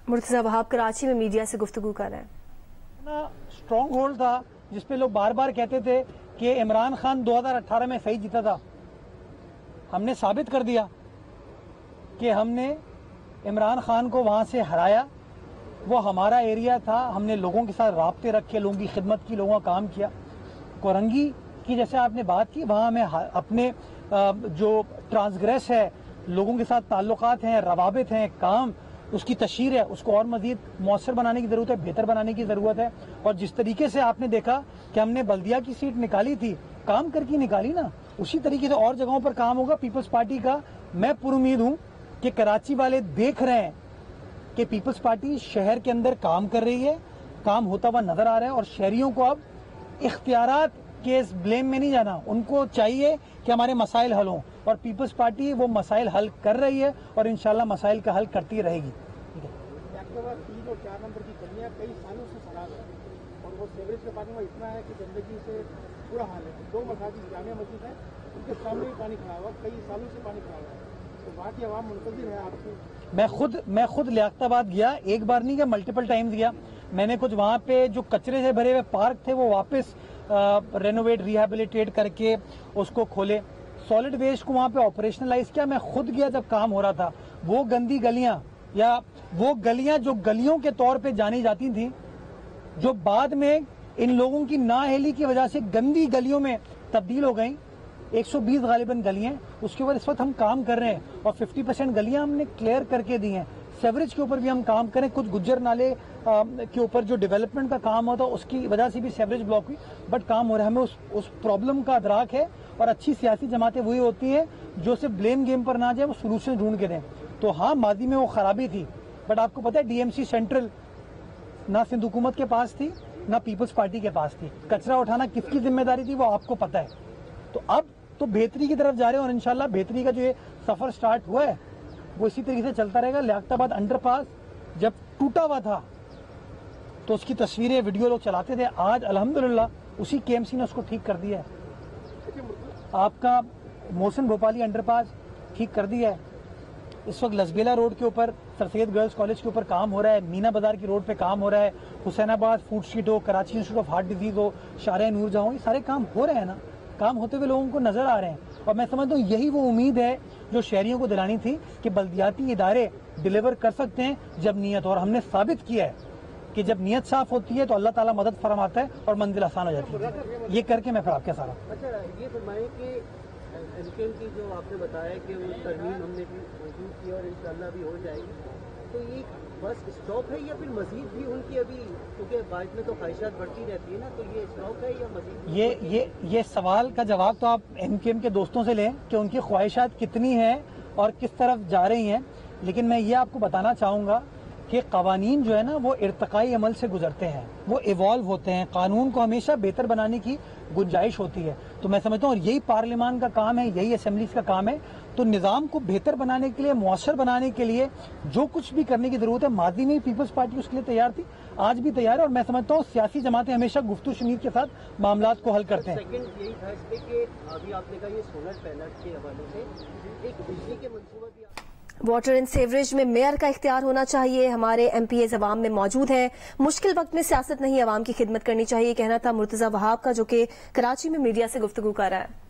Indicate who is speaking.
Speaker 1: مرتضی وہاب کراچی میں میڈیا سے گفتگو کر رہے ہیں.
Speaker 2: اسٹرانگ ہولڈ تھا جس پہ لوگ بار بار کہتے تھے کہ عمران خان 2018 میں صحیح جیتا تھا. ہم نے ثابت کر دیا کہ ہم نے عمران خان کو وہاں سے ہرایا. وہ ہمارا ایریا تھا, ہم نے لوگوں کے ساتھ رابطے رکھے, لوگوں کی خدمت کی, لوگوں کا کام کیا. کورنگی کی جیسے آپ نے بات کی, وہاں ہمیں اپنے جو ٹرانسگریس ہے, لوگوں کے ساتھ تعلقات ہیں, روابط ہیں, کام, اس کی تشہیر ہے, اس کو اور مزید مؤثر بنانے کی ضرورت ہے, بہتر بنانے کی ضرورت ہے. اور جس طریقے سے آپ نے دیکھا کہ ہم نے بلدیہ کی سیٹ نکالی تھی, کام کر کے نکالی نا, اسی طریقے سے اور جگہوں پر کام ہوگا پیپلز پارٹی کا. میں پر امید ہوں کہ کراچی والے دیکھ رہے ہیں کہ پیپلز پارٹی شہر کے اندر کام کر رہی ہے, کام ہوتا ہوا نظر آ رہا ہے. اور شہریوں کو اب اختیارات کے اس بلیم میں نہیں جانا, ان کو چاہیے کہ ہمارے مسائل حل ہوں, اور پیپلز پارٹی وہ مسائل حل کر رہی ہے اور انشاءاللہ مسائل کا حل کرتی رہے گی.
Speaker 3: 3 اور 4 نمبر کی گلیاں کئی سالوں سے خراب ہے, اور وہ سیوریج کا پانی وہاں اتنا ہے کہ گندگی سے برا حال ہے. 2 مساجد جامع مسجد ہے, ان کے سامنے بھی پانی کھڑا ہوا, کئی سالوں سے پانی کھڑا ہوا ہے. تو وہاں کی عوام منتظر ہے آپ کی.
Speaker 2: میں خود لیاقت آباد گیا, ایک بار نہیں گیا, ملٹیپل ٹائمز گیا. میں نے کچھ وہاں پہ جو کچرے سے بھرے ہوئے پارک تھے وہ واپس رینوویٹ, ریہیبلیٹیٹ کر کے اس کو کھولے, سالڈ ویسٹ کو وہاں پہ آپریشنلائز کیا. میں خود گیا جب کام ہو رہا تھا. وہ گندی گلیاں یا وہ گلیاں جو گلیوں کے طور پہ جانی جاتی تھیں, جو بعد میں ان لوگوں کی نااہلی کی وجہ سے گندی گلیوں میں تبدیل ہو گئیں, 120 غالباً گلیاں, اس کے اوپر اس وقت ہم کام کر رہے ہیں, اور 50% گلیاں ہم نے کلیئر کر کے دی ہیں. سیوریج کے اوپر بھی ہم کام کریں. کچھ گجر نالے کے اوپر جو ڈیولپمنٹ کا کام ہوتا ہے اس کی وجہ سے بھی سیوریج بلاک ہوئی, بٹ کام ہو رہا ہے. ہمیں اس پرابلم کا ادراک ہے, اور اچھی سیاسی جماعتیں وہی ہوتی ہیں جو صرف بلیم گیم پر نہ جائے, وہ سولوشن ڈھونڈ کے دیں. تو ہاں, ماضی میں وہ خرابی تھی, بٹ آپ کو پتہ ہے ڈی ایم سی سینٹرل نہ سندھ حکومت کے پاس تھی نہ پیپلز پارٹی کے پاس تھی. کچرا اٹھانا کس کی ذمہ داری تھی وہ آپ کو پتہ ہے. تو اب تو بہتری کی طرف جا رہے ہیں, اور انشاءاللہ بہتری کا جو یہ سفر سٹارٹ ہوا ہے وہ اسی طریقے سے چلتا رہے گا. لیاقت آباد انڈر پاس جب ٹوٹا ہوا تھا تو اس کی تصویریں, ویڈیو لوگ چلاتے تھے. آج الحمدللہ اسی کے ایم سی نے اس کو ٹھیک کر دیا ہے. آپ کا محسن بھوپالی انڈر پاس ٹھیک کر دیا ہے. اس وقت لسبیلا روڈ کے اوپر سر سید گرلز کالج کے اوپر کام ہو رہا ہے, مینا بازار کی روڈ پہ کام ہو رہا ہے, حسین آباد فوڈ اسٹریٹ ہو, Karachi institute of heart disease ہو, شارع نور جہاں ہو, یہ سارے کام ہو رہے ہیں نا. کام ہوتے ہوئے لوگوں کو نظر آ رہے ہیں, اور میں سمجھتا ہوں یہی وہ امید ہے جو شہریوں کو دلانی تھی کہ بلدیاتی ادارے ڈیلیور کر سکتے ہیں جب نیت, اور ہم نے ثابت کیا ہے کہ جب نیت صاف ہوتی ہے تو اللہ تعالیٰ مدد فرماتا ہے اور منزل آسان ہو جاتی ہے. یہ کر کے میں پھر آپ کے ساتھ ہوں.
Speaker 4: اچھا, یہ فرمائیں کہ MKM کی جو آپ نے بتایا کہ وہ ترمیم ہم نے بھی موجود کی اور انشاءاللہ بھی ہو جائے گی, تو یہ بس اسٹاک ہے یا پھر مزید بھی ان کی ابھی, کیونکہ بعد میں تو خواہشات بڑھتی رہتی ہے نا, تو یہ اسٹاک ہے یا مزید؟
Speaker 2: یہ سوال کا جواب تو آپ MKM کے دوستوں سے لیں کہ ان کی خواہشات کتنی ہیں اور کس طرف جا رہی ہیں. لیکن میں یہ آپ کو بتانا چاہوں گا کہ قوانین جو ہے نا وہ ارتقائی عمل سے گزرتے ہیں, وہ ایوالو ہوتے ہیں. قانون کو ہمیشہ بہتر بنانے کی گنجائش ہوتی ہے. تو میں سمجھتا ہوں اور یہی پارلیمان کا کام ہے, یہی اسمبلیز کا کام ہے. تو نظام کو بہتر بنانے کے لیے, مؤثر بنانے کے لیے جو کچھ بھی کرنے کی ضرورت ہے, ماضی میں پیپلز پارٹی اس کے لیے تیار تھی, آج بھی تیار ہے. اور میں سمجھتا ہوں سیاسی جماعتیں ہمیشہ گفتگو شنید کے ساتھ معاملات کو حل کرتے ہیں.
Speaker 4: سیکنڈ یہی تھا اس پہ کہ ابھی آپ نے کہا یہ سولر پینل کے حوالے سے ایک بجلی کے منصوبہ بھی.
Speaker 1: واٹر اینڈ سیوریج میں میئر کا اختیار ہونا چاہیے. ہمارے MPAs عوام میں موجود ہیں. مشکل وقت میں سیاست نہیں, عوام کی خدمت کرنی چاہیے, کہنا تھا مرتضی وہاب کا, جو کہ کراچی میں میڈیا سے گفتگو کر رہا ہے.